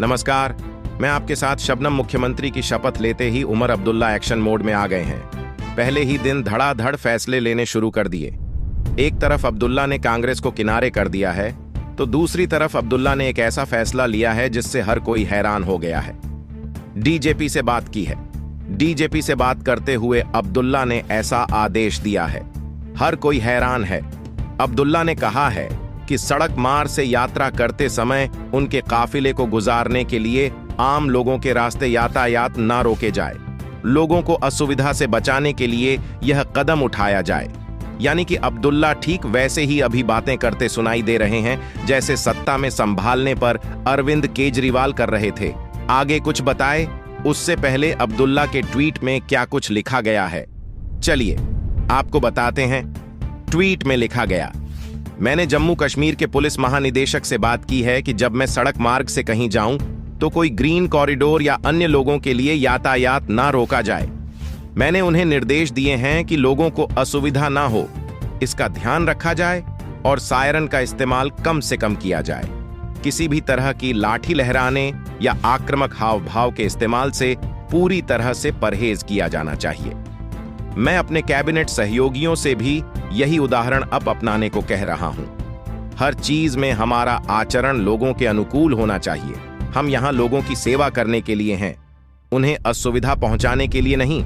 नमस्कार। मैं आपके साथ शबनम मुख्यमंत्री की शपथ लेते ही उमर अब्दुल्ला एक्शन मोड में आ गए हैं। पहले ही दिन धड़ाधड़ फैसले लेने शुरू कर दिए। एक तरफ अब्दुल्ला ने कांग्रेस को किनारे कर दिया है, तो दूसरी तरफ अब्दुल्ला ने एक ऐसा फैसला लिया है जिससे हर कोई हैरान हो गया है। डीजीपी से बात की है। डीजीपी से बात करते हुए अब्दुल्ला ने ऐसा आदेश दिया है, हर कोई हैरान है। अब्दुल्ला ने कहा है कि सड़क मार्ग से यात्रा करते समय उनके काफिले को गुजारने के लिए आम लोगों के रास्ते यातायात ना रोके जाए। लोगों को असुविधा से बचाने के लिए यह कदम उठाया जाए। यानी कि अब्दुल्ला ठीक वैसे ही अभी बातें करते सुनाई दे रहे हैं जैसे सत्ता में संभालने पर अरविंद केजरीवाल कर रहे थे। आगे कुछ बताए उससे पहले अब्दुल्ला के ट्वीट में क्या कुछ लिखा गया है, चलिए आपको बताते हैं। ट्वीट में लिखा गया, मैंने जम्मू कश्मीर के पुलिस महानिदेशक से बात की है कि जब मैं सड़क मार्ग से कहीं जाऊं तो कोई ग्रीन कॉरिडोर या अन्य लोगों के लिए यातायात ना रोका जाए। मैंने उन्हें निर्देश दिए हैं कि लोगों को असुविधा ना हो, इसका ध्यान रखा जाए और सायरन का इस्तेमाल कम से कम किया जाए। किसी भी तरह की लाठी लहराने या आक्रामक हाव भाव के इस्तेमाल से पूरी तरह से परहेज किया जाना चाहिए। मैं अपने कैबिनेट सहयोगियों से भी यही उदाहरण अब अपनाने को कह रहा हूं। हर चीज में हमारा आचरण लोगों के अनुकूल होना चाहिए। हम यहां लोगों की सेवा करने के लिए हैं, उन्हें असुविधा पहुंचाने के लिए नहीं।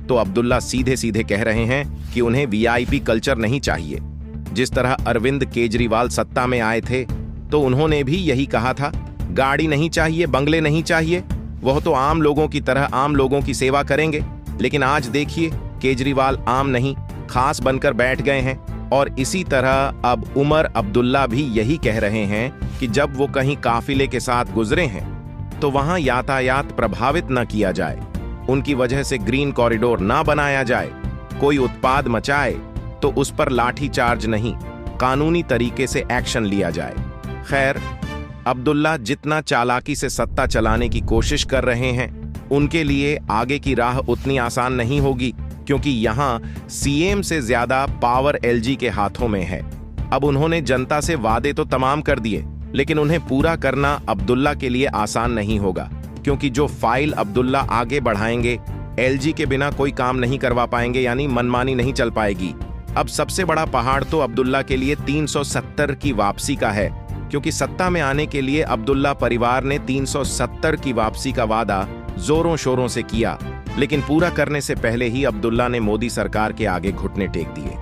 तो अब्दुल्ला सीधे सीधे कह रहे हैं कि उन्हें वीआईपी कल्चर नहीं चाहिए। जिस तरह अरविंद केजरीवाल सत्ता में आए थे तो उन्होंने भी यही कहा था, गाड़ी नहीं चाहिए, बंगले नहीं चाहिए, वह तो आम लोगों की तरह आम लोगों की सेवा करेंगे। लेकिन आज देखिए, केजरीवाल आम नहीं खास बनकर बैठ गए हैं। और इसी तरह अब उमर अब्दुल्ला भी यही कह रहे हैं कि जब वो कहीं काफिले के साथ गुजरे हैं तो वहां यातायात प्रभावित न किया जाए, उनकी वजह से ग्रीन कॉरिडोर ना बनाया जाए। कोई उत्पाद मचाए तो उस पर लाठी चार्ज नहीं, कानूनी तरीके से एक्शन लिया जाए। खैर, अब्दुल्ला जितना चालाकी से सत्ता चलाने की कोशिश कर रहे हैं, उनके लिए आगे की राह उतनी आसान नहीं होगी, क्योंकि यहां सीएम से ज्यादा पावर एलजी के हाथों में है। अब उन्होंने जनता से वादे तो तमाम कर दिए, लेकिन उन्हें पूरा करना अब्दुल्ला के लिए आसान नहीं होगा, क्योंकि जो फाइल अब्दुल्ला आगे बढ़ाएंगे एलजी के बिना कोई काम नहीं करवा पाएंगे, यानी मनमानी नहीं चल पाएगी। अब सबसे बड़ा पहाड़ तो अब्दुल्ला के लिए 370 की वापसी का है, क्योंकि सत्ता में आने के लिए अब्दुल्ला परिवार ने 370 की वापसी का वादा जोरों शोरों से किया, लेकिन पूरा करने से पहले ही अब्दुल्ला ने मोदी सरकार के आगे घुटने टेक दिए।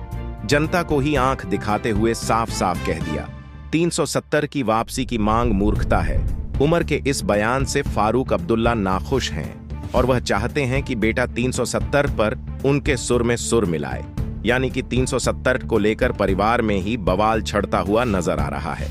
जनता को ही आंख दिखाते हुए साफ साफ कह दिया, 370 की वापसी की मांग मूर्खता है। उमर के इस बयान से फारूक अब्दुल्ला नाखुश हैं और वह चाहते हैं कि बेटा 370 पर उनके सुर में सुर मिलाए, यानी कि 370 को लेकर परिवार में ही बवाल छड़ता हुआ नजर आ रहा है।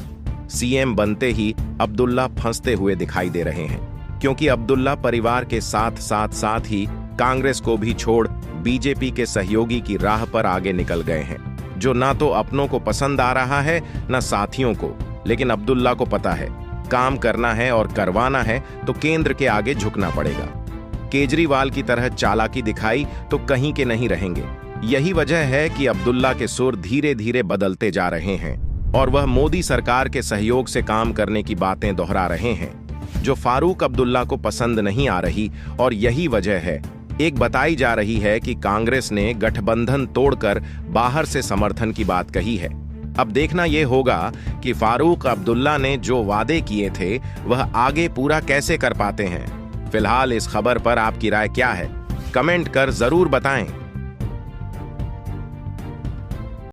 सीएम बनते ही अब्दुल्ला फंसते हुए दिखाई दे रहे हैं, क्योंकि अब्दुल्ला परिवार के साथ ही कांग्रेस को भी छोड़ बीजेपी के सहयोगी की राह पर आगे निकल गए हैं, जो ना तो अपनों को पसंद आ रहा है ना साथियों को। लेकिन अब्दुल्ला को पता है, काम करना है और करवाना है तो केंद्र के आगे झुकना पड़ेगा। केजरीवाल की तरह चालाकी दिखाई तो कहीं के नहीं रहेंगे। यही वजह है कि अब्दुल्ला के सुर धीरे धीरे बदलते जा रहे हैं और वह मोदी सरकार के सहयोग से काम करने की बातें दोहरा रहे हैं, जो फारूक अब्दुल्ला को पसंद नहीं आ रही। और यही वजह है, एक बताई जा रही है कि कांग्रेस ने गठबंधन तोड़कर बाहर से समर्थन की बात कही है। अब देखना यह होगा कि फारूक अब्दुल्ला ने जो वादे किए थे वह आगे पूरा कैसे कर पाते हैं। फिलहाल इस खबर पर आपकी राय क्या है, कमेंट कर जरूर बताएं।